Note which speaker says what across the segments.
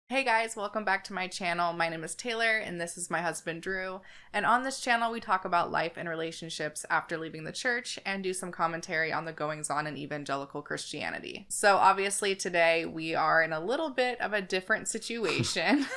Speaker 1: Hey guys, welcome back to my channel. My name is Taylor and this is my husband Drew. And on this channel we talk about life and relationships after leaving the church and do some commentary on the goings on in evangelical Christianity. So obviously today we are in a little bit of a different situation.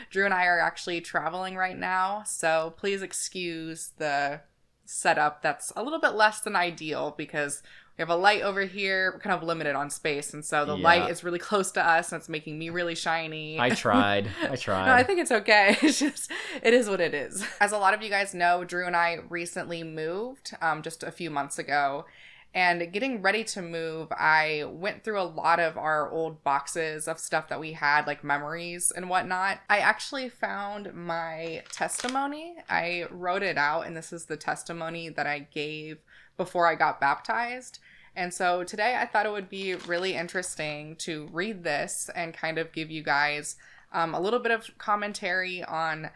Speaker 1: Drew and I are actually traveling right now, so please excuse the setup that's a little bit less than ideal because we have a light over here. We're kind of limited on space, and so the light is really close to us, and it's making me really shiny.
Speaker 2: I tried.
Speaker 1: No, I think it's okay. It's just, it is what it is. As a lot of you guys know, Drew and I recently moved just a few months ago. And getting ready to move, I went through a lot of our old boxes of stuff that we had, like memories and whatnot. I actually found my testimony. I wrote it out, and this is the testimony that I gave before I got baptized. And so today I thought it would be really interesting to read this and kind of give you guys a little bit of commentary on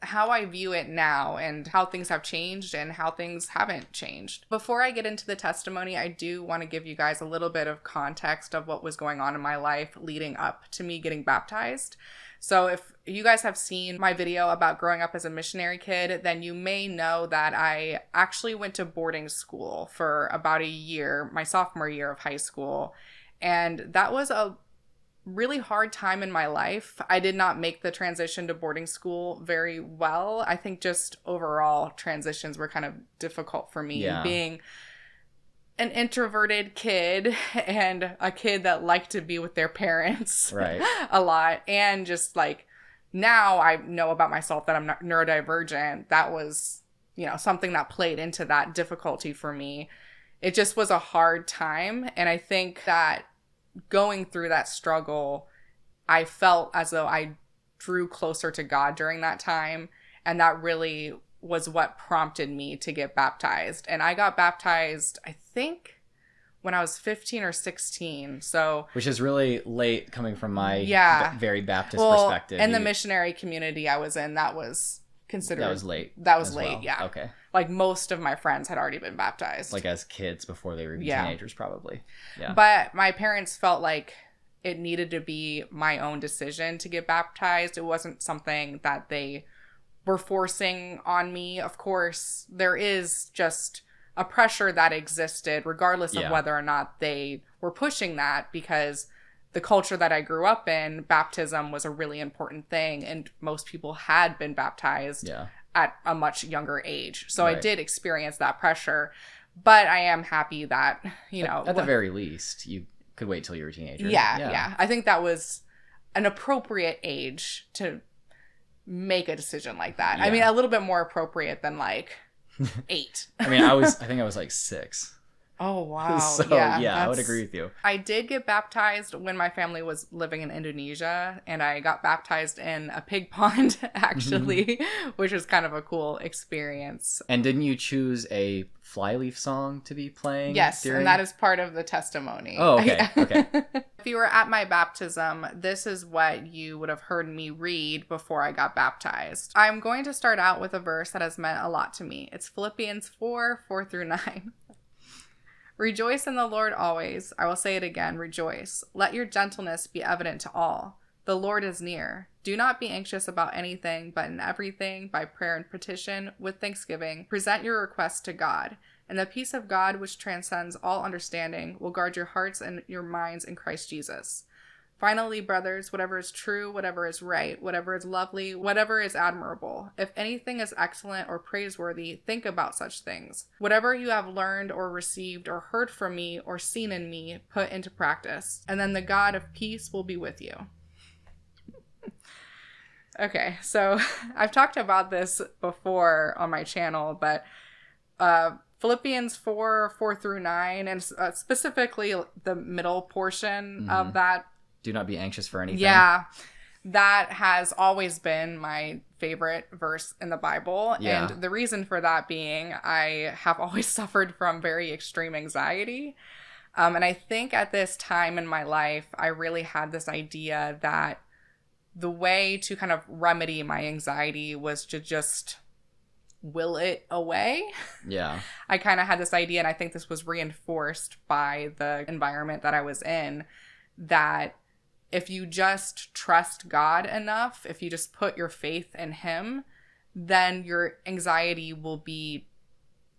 Speaker 1: how I view it now and how things have changed and how things haven't changed. Before I get into the testimony, I do want to give you guys a little bit of context of what was going on in my life leading up to me getting baptized. So if you guys have seen my video about growing up as a missionary kid, then you may know that I actually went to boarding school for about a year, my sophomore year of high school. And that was a really hard time in my life. I did not make the transition to boarding school very well. I think just overall transitions were kind of difficult for me.
Speaker 2: Yeah.
Speaker 1: Being an introverted kid and a kid that liked to be with their parents
Speaker 2: Right.
Speaker 1: a lot. And just like now I know about myself that I'm not neurodivergent. That was, something that played into that difficulty for me. It just was a hard time. And I think that going through that struggle, I felt as though I drew closer to God during that time. And that really was what prompted me to get baptized. And I got baptized, I think, when I was 15 or 16. So,
Speaker 2: which is really late coming from my very Baptist
Speaker 1: well,
Speaker 2: perspective.
Speaker 1: In the missionary community I was in, that was considered...
Speaker 2: That was late.
Speaker 1: That was late,
Speaker 2: well.
Speaker 1: yeah.
Speaker 2: Okay.
Speaker 1: Like most of my friends had already been baptized.
Speaker 2: Like as kids before they were teenagers, probably. Yeah.
Speaker 1: But my parents felt like it needed to be my own decision to get baptized. It wasn't something that they were forcing on me. Of course, there is just a pressure that existed regardless of whether or not they were pushing that, because the culture that I grew up in, baptism was a really important thing, and most people had been baptized at a much younger age. So I did experience that pressure, but I am happy that,
Speaker 2: At the very least, you could wait till you were a teenager.
Speaker 1: Yeah. I think that was an appropriate age to make a decision like that.
Speaker 2: Yeah.
Speaker 1: I mean, a little bit more appropriate than like 8.
Speaker 2: I mean, I think I was like 6.
Speaker 1: Oh, wow.
Speaker 2: So, I would agree with you.
Speaker 1: I did get baptized when my family was living in Indonesia, and I got baptized in a pig pond, actually, which was kind of a cool experience.
Speaker 2: And didn't you choose a Flyleaf song to be playing?
Speaker 1: Yes, and that is part of the testimony.
Speaker 2: Oh, okay. Okay.
Speaker 1: If you were at my baptism, this is what you would have heard me read before I got baptized. I'm going to start out with a verse that has meant a lot to me. It's Philippians 4:4-9. Rejoice in the Lord always. I will say it again, rejoice. Let your gentleness be evident to all. The Lord is near. Do not be anxious about anything, but in everything, by prayer and petition, with thanksgiving, present your requests to God. And the peace of God, which transcends all understanding, will guard your hearts and your minds in Christ Jesus. Finally, brothers, whatever is true, whatever is right, whatever is lovely, whatever is admirable, if anything is excellent or praiseworthy, think about such things. Whatever you have learned or received or heard from me or seen in me, put into practice. And then the God of peace will be with you. Okay, so I've talked about this before on my channel, but Philippians 4:4-9, and specifically the middle portion of that.
Speaker 2: Do not be anxious for anything.
Speaker 1: Yeah, that has always been my favorite verse in the Bible.
Speaker 2: Yeah.
Speaker 1: And the reason for that being, I have always suffered from very extreme anxiety. And I think at this time in my life, I really had this idea that the way to kind of remedy my anxiety was to just will it away.
Speaker 2: Yeah.
Speaker 1: I kind of had this idea, and I think this was reinforced by the environment that I was in, that if you just trust God enough, if you just put your faith in him, then your anxiety will be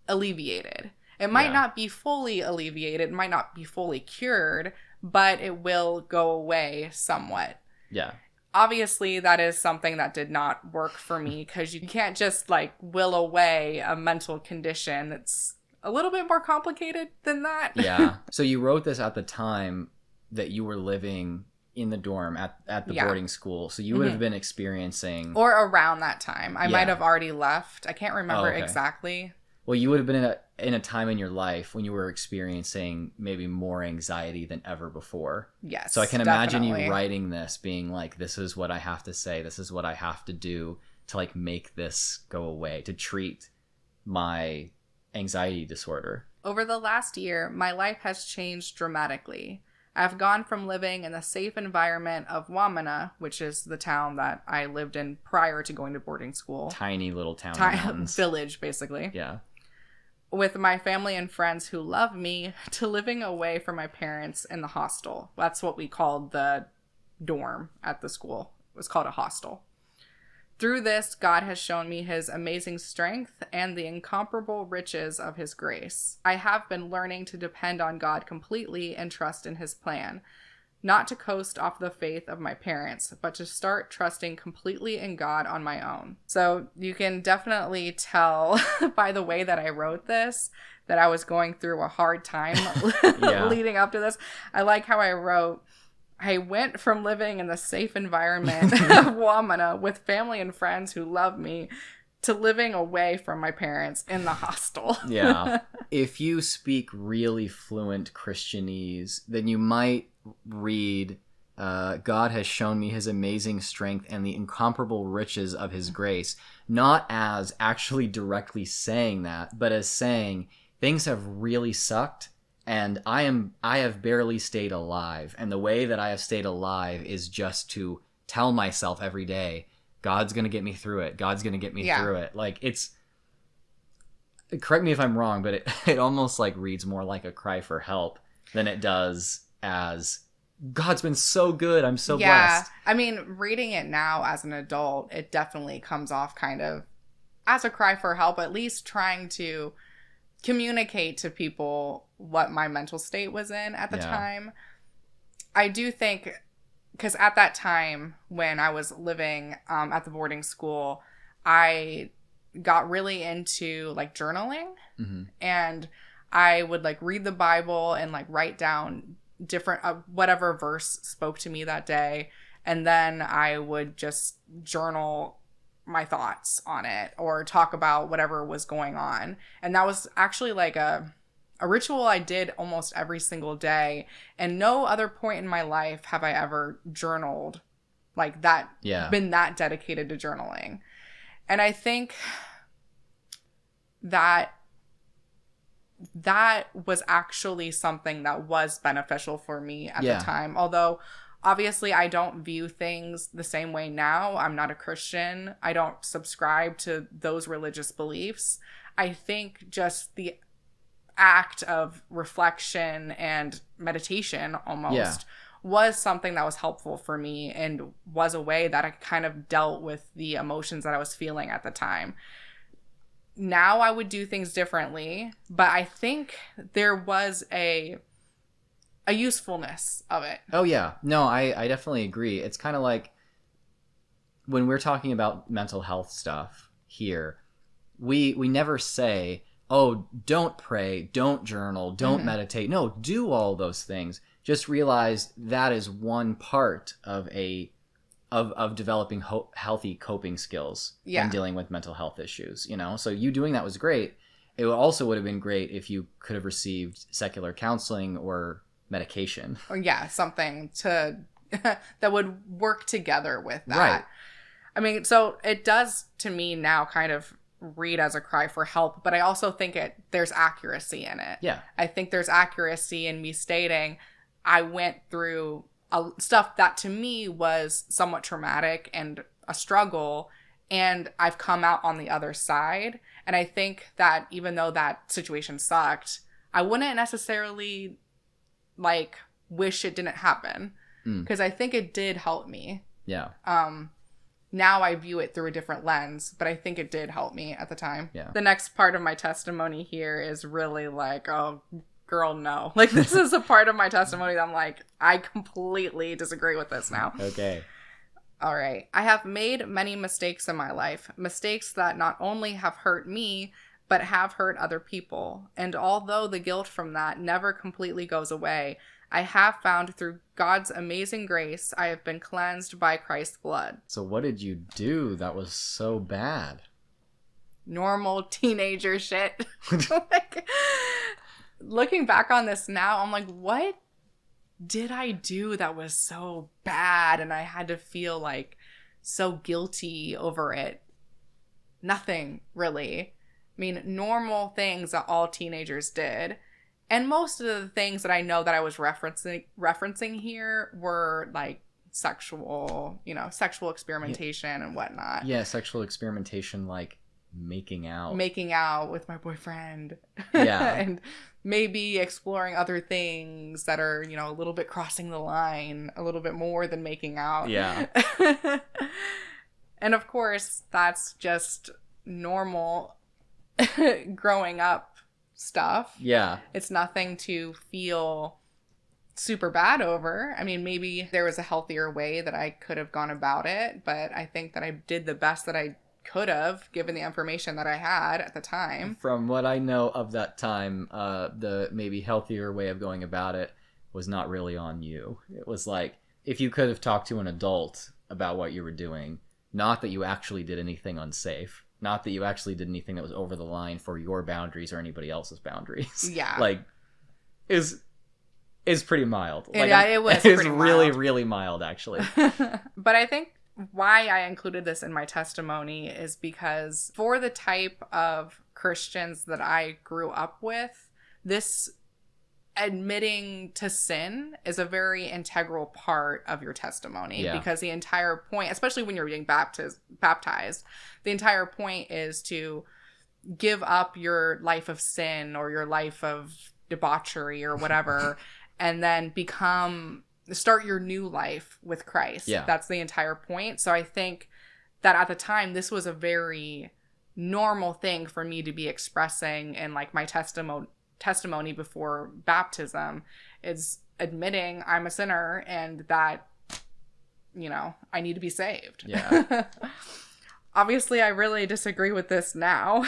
Speaker 1: alleviated. It might not be fully alleviated, it might not be fully cured, but it will go away somewhat.
Speaker 2: Yeah.
Speaker 1: Obviously, that is something that did not work for me, because you can't just like will away a mental condition that's a little bit more complicated than that.
Speaker 2: Yeah. So you wrote this at the time that you were living in the dorm at the boarding school. So you would have been experiencing...
Speaker 1: Or around that time. I might have already left. I can't remember exactly.
Speaker 2: Well, you would have been in a time in your life when you were experiencing maybe more anxiety than ever before.
Speaker 1: Yes,
Speaker 2: so I can imagine you writing this, being like, this is what I have to say. This is what I have to do to like make this go away, to treat my anxiety disorder.
Speaker 1: Over the last year, my life has changed dramatically. I've gone from living in the safe environment of Wamena, which is the town that I lived in prior to going to boarding school.
Speaker 2: Tiny little town.
Speaker 1: Village, basically.
Speaker 2: Yeah.
Speaker 1: With my family and friends who love me, to living away from my parents in the hostel. That's what we called the dorm at the school. It was called a hostel. Through this, God has shown me his amazing strength and the incomparable riches of his grace. I have been learning to depend on God completely and trust in his plan. Not to coast off the faith of my parents, but to start trusting completely in God on my own. So you can definitely tell by the way that I wrote this that I was going through a hard time leading up to this. I like how I wrote, I went from living in the safe environment of Wamena with family and friends who love me to living away from my parents in the hostel.
Speaker 2: Yeah. If you speak really fluent Christianese, then you might read, God has shown me his amazing strength and the incomparable riches of his grace, not as actually directly saying that, but as saying things have really sucked. And I have barely stayed alive. And the way that I have stayed alive is just to tell myself every day, God's going to get me through it. God's going to get me through it. Like, it's, correct me if I'm wrong, but it almost like reads more like a cry for help than it does as, God's been so good. I'm so blessed.
Speaker 1: I mean, reading it now as an adult, it definitely comes off kind of as a cry for help, at least trying to communicate to people what my mental state was in at the time. I do think, because at that time when I was living at the boarding school, I got really into like journaling, and I would like read the Bible and like write down different whatever verse spoke to me that day, and then I would just journal my thoughts on it or talk about whatever was going on. And that was actually like a ritual I did almost every single day, and no other point in my life have I ever journaled like that, been that dedicated to journaling. And I think that was actually something that was beneficial for me at the time, although obviously, I don't view things the same way now. I'm not a Christian. I don't subscribe to those religious beliefs. I think just the act of reflection and meditation almost was something that was helpful for me and was a way that I kind of dealt with the emotions that I was feeling at the time. Now I would do things differently, but I think there was a usefulness of it.
Speaker 2: Oh yeah. No, I definitely agree. It's kind of like when we're talking about mental health stuff here, we never say, oh, don't pray, don't journal, don't meditate. No, do all those things. Just realize that is one part of of developing healthy coping skills and dealing with mental health issues, you know? So you doing that was great. It also would have been great if you could have received secular counseling or medication.
Speaker 1: Or something to that would work together with that.
Speaker 2: Right.
Speaker 1: I mean, so it does to me now kind of read as a cry for help, but I also think there's accuracy in it.
Speaker 2: Yeah.
Speaker 1: I think there's accuracy in me stating I went through stuff that to me was somewhat traumatic and a struggle, and I've come out on the other side. And I think that even though that situation sucked, I wouldn't necessarily like wish it didn't happen. because I think it did help me.
Speaker 2: Yeah.
Speaker 1: Now I view it through a different lens, but I think it did help me at the time.
Speaker 2: Yeah.
Speaker 1: The next part of my testimony here is really like, oh, girl, no. Like, this is a part of my testimony that I'm like, I completely disagree with this now.
Speaker 2: Okay.
Speaker 1: All right. I have made many mistakes in my life. Mistakes that not only have hurt me, but have hurt other people. And although the guilt from that never completely goes away, I have found through God's amazing grace, I have been cleansed by Christ's blood.
Speaker 2: So what did you do that was so bad?
Speaker 1: Normal teenager shit. Like, looking back on this now, I'm like, what did I do that was so bad and I had to feel like so guilty over it? Nothing, really. I mean, normal things that all teenagers did. And most of the things that I know that I was referencing here were like sexual experimentation and whatnot.
Speaker 2: Yeah, sexual experimentation, like making out
Speaker 1: with my boyfriend.
Speaker 2: Yeah.
Speaker 1: And maybe exploring other things that are, a little bit crossing the line a little bit more than making out.
Speaker 2: Yeah.
Speaker 1: And of course, that's just normal growing up stuff.
Speaker 2: Yeah.
Speaker 1: It's nothing to feel super bad over. I mean, maybe there was a healthier way that I could have gone about it, but I think that I did the best that I could have given the information that I had at the time.
Speaker 2: From what I know of that time, the maybe healthier way of going about it was not really on you. It was like, if you could have talked to an adult about what you were doing, not that you actually did anything unsafe, not that you actually did anything that was over the line for your boundaries or anybody else's boundaries.
Speaker 1: Yeah.
Speaker 2: Like, is pretty mild. Like,
Speaker 1: yeah, it was pretty
Speaker 2: really,
Speaker 1: mild.
Speaker 2: really mild, actually.
Speaker 1: But I think why I included this in my testimony is because for the type of Christians that I grew up with, this admitting to sin is a very integral part of your testimony.
Speaker 2: Yeah.
Speaker 1: Because the entire point, especially when you're being baptized, the entire point is to give up your life of sin or your life of debauchery or whatever and then start your new life with Christ.
Speaker 2: Yeah.
Speaker 1: That's the entire point. So I think that at the time, this was a very normal thing for me to be expressing in like my testimony before baptism, is admitting I'm a sinner and that, I need to be saved.
Speaker 2: Yeah.
Speaker 1: Obviously, I really disagree with this now.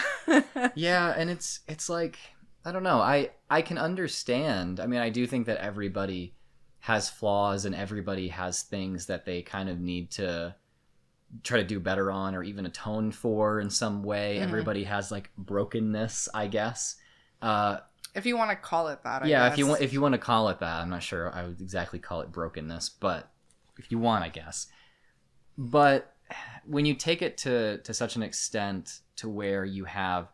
Speaker 2: Yeah, and it's like, I don't know. I can understand. I mean, I do think that everybody has flaws and everybody has things that they kind of need to try to do better on or even atone for in some way. Mm-hmm. Everybody has like brokenness, I guess.
Speaker 1: If you want to call it that, I
Speaker 2: guess.
Speaker 1: Yeah,
Speaker 2: if you want to call it that. I'm not sure I would exactly call it brokenness, but if you want, I guess. But when you take it to such an extent to where you have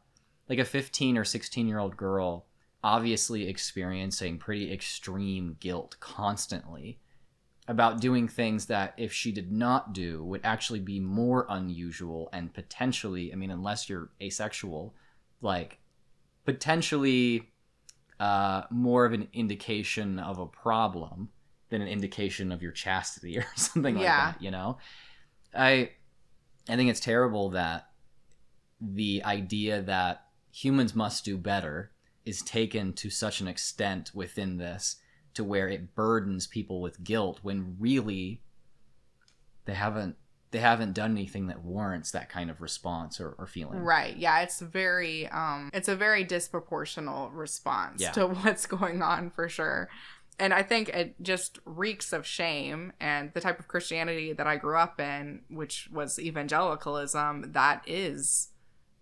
Speaker 2: like a 15 or 16-year-old girl obviously experiencing pretty extreme guilt constantly about doing things that if she did not do would actually be more unusual and potentially, I mean, unless you're asexual, like potentially more of an indication of a problem than an indication of your chastity or something like that, I think it's terrible that the idea that humans must do better is taken to such an extent within this to where it burdens people with guilt when really they haven't done anything that warrants that kind of response or feeling.
Speaker 1: Right. Yeah, it's a very disproportional response to what's going on for sure. And I think it just reeks of shame, and the type of Christianity that I grew up in, which was evangelicalism, that is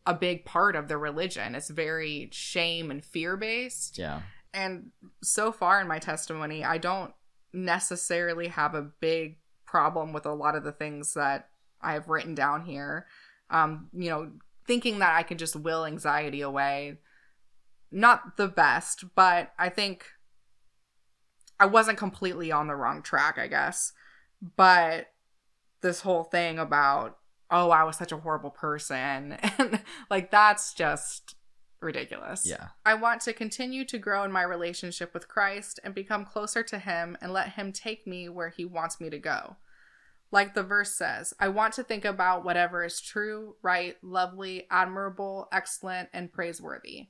Speaker 1: a big part of the religion. It's very shame and fear based.
Speaker 2: Yeah.
Speaker 1: And so far in my testimony, I don't necessarily have a big problem with a lot of the things that I have written down here. Thinking that I can just will anxiety away. Not the best, but I think I wasn't completely on the wrong track, I guess. But this whole thing about, oh, I was such a horrible person. And like, that's just ridiculous.
Speaker 2: Yeah.
Speaker 1: I want to continue to grow in my relationship with Christ and become closer to him and let him take me where he wants me to go. Like the verse says, I want to think about whatever is true, right, lovely, admirable, excellent, and praiseworthy.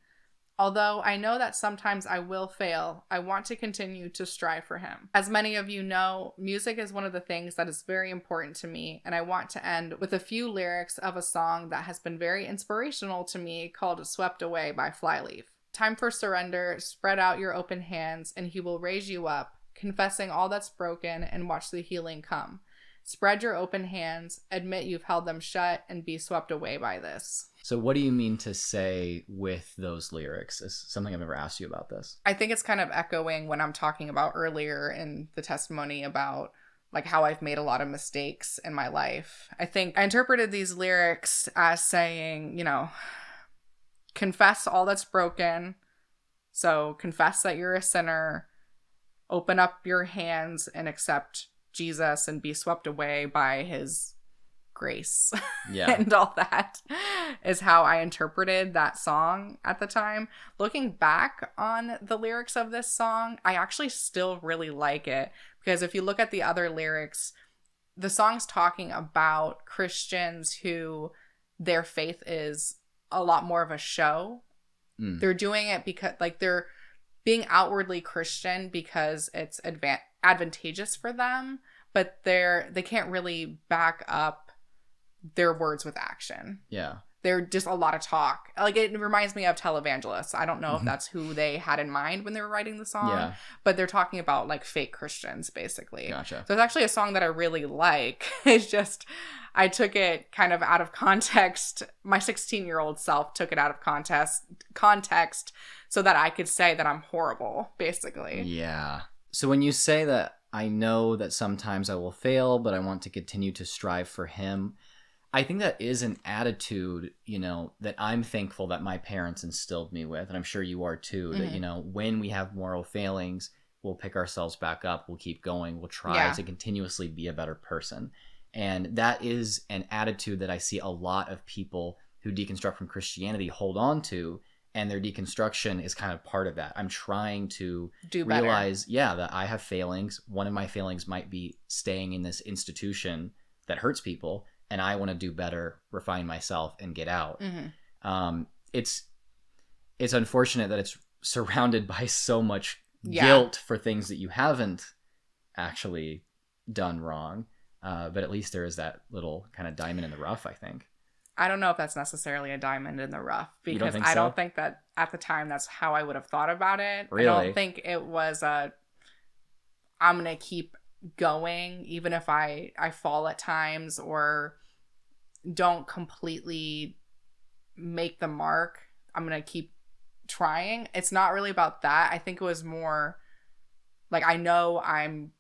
Speaker 1: Although I know that sometimes I will fail, I want to continue to strive for him. As many of you know, music is one of the things that is very important to me, and I want to end with a few lyrics of a song that has been very inspirational to me called Swept Away by Flyleaf. Time for surrender, spread out your open hands, and he will raise you up, confessing all that's broken and watch the healing come. Spread your open hands, admit you've held them shut, and be swept away by this.
Speaker 2: So what do you mean to say with those lyrics? Is something I've never asked you about this.
Speaker 1: I think it's kind of echoing when I'm talking about earlier in the testimony about like how I've made a lot of mistakes in my life. I think I interpreted these lyrics as saying, confess all that's broken. So confess that you're a sinner, open up your hands and accept Jesus and be swept away by his grace.
Speaker 2: Yeah.
Speaker 1: And all that is how I interpreted that song at the time. Looking back on the lyrics of this song, I actually still really like it because if you look at the other lyrics, the song's talking about Christians who their faith is a lot more of a show. They're doing it because like they're being outwardly Christian because it's advantageous for them, but they can't really back up their words with action.
Speaker 2: Yeah.
Speaker 1: They're just a lot of talk. Like it reminds me of televangelists. I don't know if that's who they had in mind when they were writing the song, but they're talking about like fake Christians basically.
Speaker 2: Gotcha.
Speaker 1: So it's actually a song that I really like. It's just I took it kind of out of context. My 16-year-old self took it out of context so that I could say that I'm horrible, basically.
Speaker 2: Yeah. So when you say that I know that sometimes I will fail, but I want to continue to strive for him, I think that is an attitude, that I'm thankful that my parents instilled me with, and I'm sure you are too, that, when we have moral failings, we'll pick ourselves back up, we'll keep going, we'll try to continuously be a better person. And that is an attitude that I see a lot of people who deconstruct from Christianity hold on to, and their deconstruction is kind of part of that. I'm trying to realize, that I have failings. One of my failings might be staying in this institution that hurts people, and I want to do better, refine myself, and get out. It's unfortunate that it's surrounded by so much guilt for things that you haven't actually done wrong. But at least there is that little kind of diamond in the rough, I think.
Speaker 1: I don't know if that's necessarily a diamond in the rough because
Speaker 2: I
Speaker 1: don't think that at the time that's how I would have thought about it.
Speaker 2: Really?
Speaker 1: I don't think it was I'm going to keep going even if I fall at times or don't completely make the mark. I'm going to keep trying. It's not really about that. I think it was more like I know I'm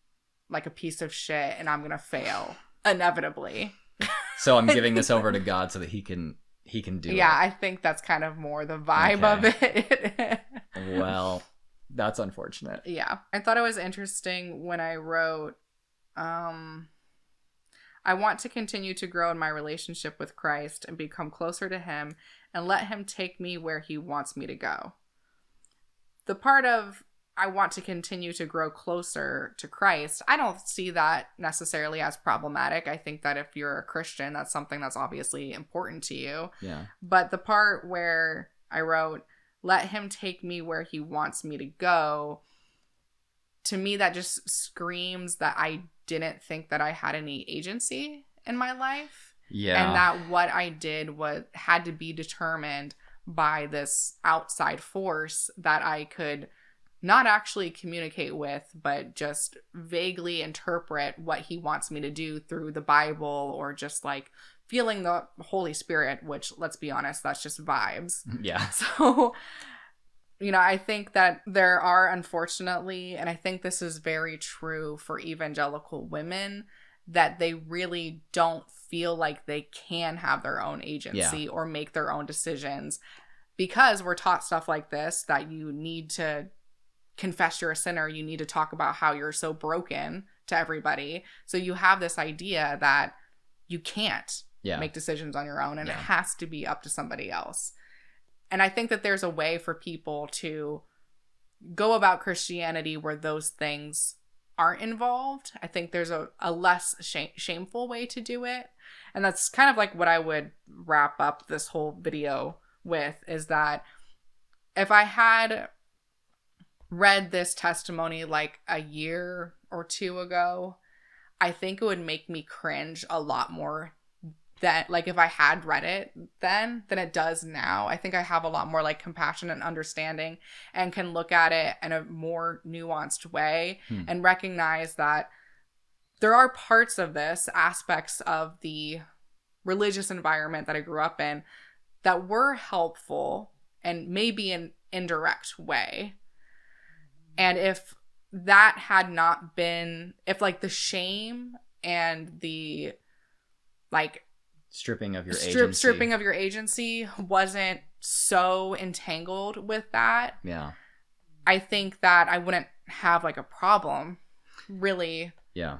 Speaker 1: like a piece of shit and I'm going to fail inevitably.
Speaker 2: So I'm giving this over to God so that he can do it.
Speaker 1: Yeah, I think that's kind of more the vibe of it.
Speaker 2: Well, that's unfortunate.
Speaker 1: Yeah. I thought it was interesting when I wrote, I want to continue to grow in my relationship with Christ and become closer to him and let him take me where he wants me to go. The part of I want to continue to grow closer to Christ, I don't see that necessarily as problematic. I think that if you're a Christian, that's something that's obviously important to you.
Speaker 2: Yeah.
Speaker 1: But the part where I wrote, let him take me where he wants me to go, to me, that just screams that I didn't think that I had any agency in my life.
Speaker 2: Yeah.
Speaker 1: And that what I did had to be determined by this outside force that I could not actually communicate with, but just vaguely interpret what he wants me to do through the Bible or just like feeling the Holy Spirit, which, let's be honest, that's just vibes.
Speaker 2: Yeah.
Speaker 1: So, I think that there are, unfortunately, and I think this is very true for evangelical women, that they really don't feel like they can have their own agency or make their own decisions because we're taught stuff like this, that you need to confess you're a sinner, you need to talk about how you're so broken to everybody. So you have this idea that you can't make decisions on your own and it has to be up to somebody else. And I think that there's a way for people to go about Christianity where those things aren't involved. I think there's a less shameful way to do it. And that's kind of like what I would wrap up this whole video with, is that if I had read this testimony like a year or two ago, I think it would make me cringe a lot more that, like, if I had read it then than it does now. I think I have a lot more like compassion and understanding and can look at it in a more nuanced way and recognize that there are parts of this, aspects of the religious environment that I grew up in, that were helpful and maybe an indirect way. And if that had not been, if like the shame and the like
Speaker 2: stripping of your agency
Speaker 1: wasn't so entangled with that,
Speaker 2: yeah,
Speaker 1: I think that I wouldn't have like a problem really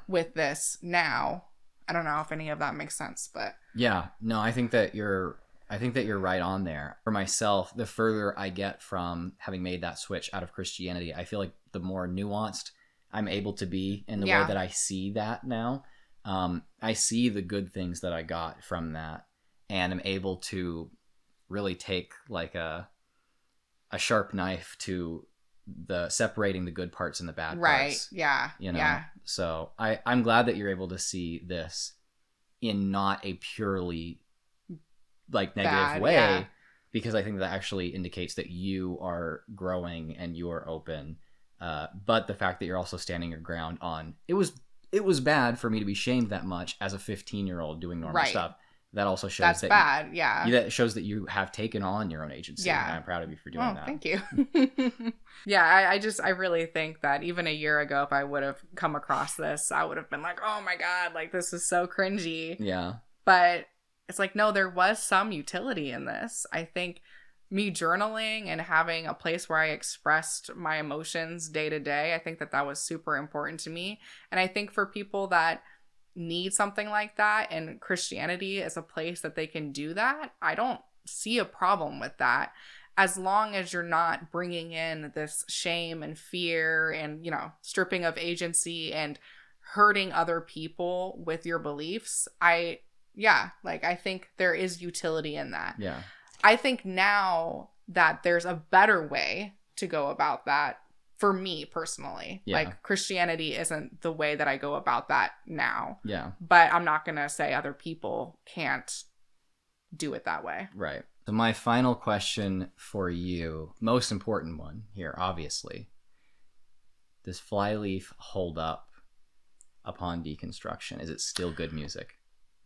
Speaker 1: with this now. I don't know if any of that makes sense, but
Speaker 2: yeah, no, I think that you're right on there. For myself, the further I get from having made that switch out of Christianity, I feel like the more nuanced I'm able to be in the way that I see that now. I see the good things that I got from that, and I'm able to really take like a sharp knife to the separating the good parts and the bad parts.
Speaker 1: Yeah.
Speaker 2: You know? So I'm glad that you're able to see this in not a purely like negative way, because I think that actually indicates that you are growing and you are open. But the fact that you're also standing your ground on it was bad for me to be shamed that much as a 15-year-old doing normal stuff. That also shows
Speaker 1: that's bad.
Speaker 2: That shows that you have taken on your own agency. Yeah. And I'm proud of you for doing that.
Speaker 1: Thank you. I really think that even a year ago, if I would have come across this, I would have been like, oh my God, like this is so cringy.
Speaker 2: Yeah.
Speaker 1: But it's like, no, there was some utility in this. I think me journaling and having a place where I expressed my emotions day to day, I think that was super important to me. And I think for people that need something like that, and Christianity is a place that they can do that, I don't see a problem with that, as long as you're not bringing in this shame and fear and, you know, stripping of agency and hurting other people with your beliefs. I think there is utility in that.
Speaker 2: Yeah.
Speaker 1: I think now that there's a better way to go about that for me personally. Yeah. Like Christianity isn't the way that I go about that now.
Speaker 2: Yeah.
Speaker 1: But I'm not going to say other people can't do it that way.
Speaker 2: Right. So my final question for you, most important one here, obviously. Does Flyleaf hold up upon deconstruction? Is it still good music?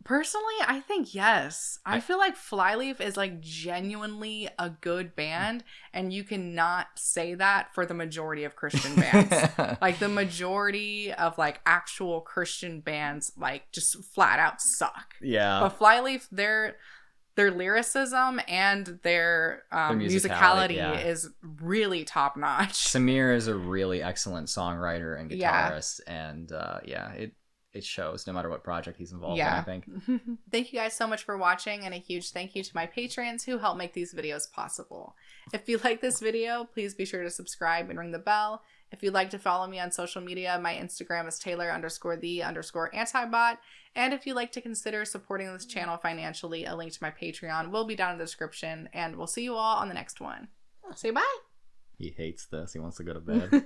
Speaker 1: Personally, I think yes. I feel like Flyleaf is like genuinely a good band, and you cannot say that for the majority of Christian bands. Like the majority of like actual Christian bands like just flat out suck.
Speaker 2: Yeah.
Speaker 1: But Flyleaf, their lyricism and their musicality is really top notch.
Speaker 2: Samir is a really excellent songwriter and guitarist, and it shows no matter what project he's involved in, I think.
Speaker 1: Thank you guys so much for watching, and a huge thank you to my patrons who help make these videos possible. If you like this video, please be sure to subscribe and ring the bell. If you'd like to follow me on social media, my Instagram is Taylor_the_antibot. And if you'd like to consider supporting this channel financially, a link to my Patreon will be down in the description. And we'll see you all on the next one. Say bye.
Speaker 2: He hates this. He wants to go to bed.